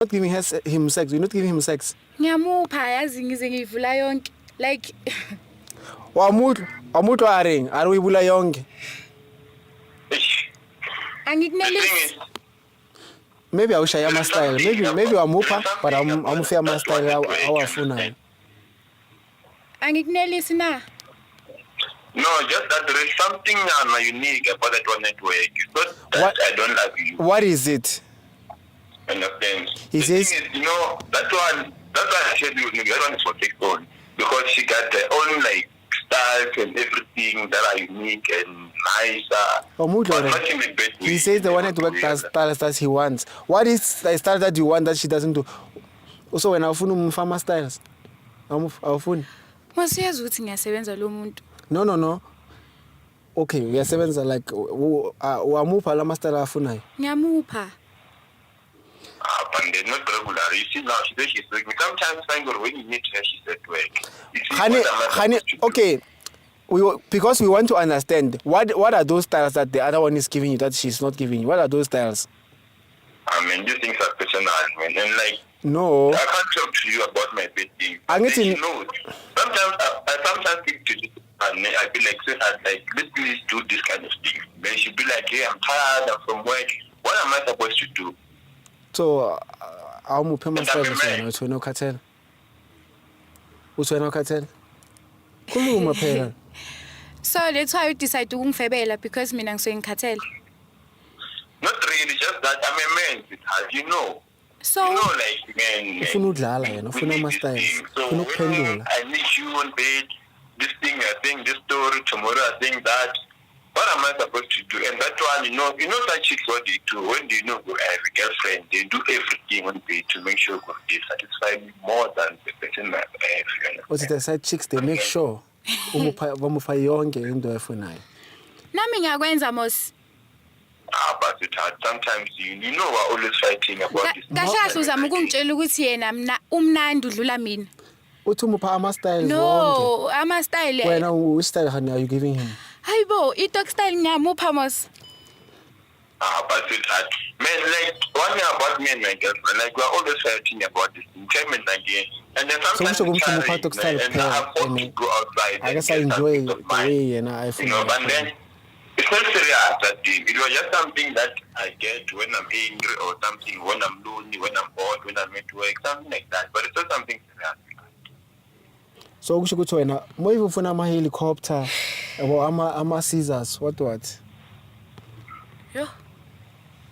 not giving him sex. You're not giving him sex. Ngiyamupha yazi ngize ngivula yonke. Like Wamuntu aring, aruyibula yonke. Angikunelisi. Maybe awushaya ama style. Maybe wamupha but awumfia ama style awafuna. Angikunelisi na. No, just that there is something unique about that one network. It's not that I don't love you. What is it? Understand? He says, the thing is, that's why I said that one is for take on. Because she got her own styles and everything that are unique and nicer. He says the one network does styles that he wants. What is the style that you want that she doesn't do? Also when awufuna umfama styles. Awufuni. Masiyazi ukuthi ngiyasebenza lo muntu. No. Okay, uyasebenza like wamupha la style afunayo. Ngiyamupha. But they're not regular. You see now, she says she's working. Sometimes when you meet her, she's at work. Honey, okay. Because we want to understand what are those styles that the other one is giving you that she's not giving you. What are those styles? I mean, these things are personal, man. And no. I can't talk to you about my baby. She knows. Sometimes speak to you and I be like, let's please do this kind of thing. Then she'll be like, hey, I'm tired, I'm from work. What am I supposed to do? So, awumuphe ama styles wena uthi wena ukhathela. Uthi wena ukhathela. Khuluma phela. So that's why you decide ukungifebela because mina ngisuke ngikhathele. Not really, just that I'm a man, you know. So man. Ufuna udlala yena, ufuna ama styles. Ufuna ukuphendula. I need you on bed. This thing I think this story, tomorrow I think that. What am I supposed to do? And that one, such chicks what they do. When they have a girlfriend, they do everything on bed to make sure they satisfy me more than the person that I have. What's the side chicks? They make sure. Vamupha yonke into ayifunayo. Nami ngiyakwenza mos. But sometimes we're always fighting about this. Kahle uzama ukungitshela ukuthi yena umnandi udlula mina. Uthi umupha ama styles wonke. No, ama style. Wena which style honey are you giving him? Hayibo, i-dog style ngiyamupha mos. But man, one thing about me and my girlfriend, we're always fighting about this. And then sometimes I guess I enjoy the way I feel. But then it's not serious that day. It was just something that I get when I'm angry or something, when I'm lonely, when I'm bored, when I'm at work, something like that. But it's not something serious. So kusho ukuthi wena moyive ufuna ama helicopter or ama scissors what? Yo.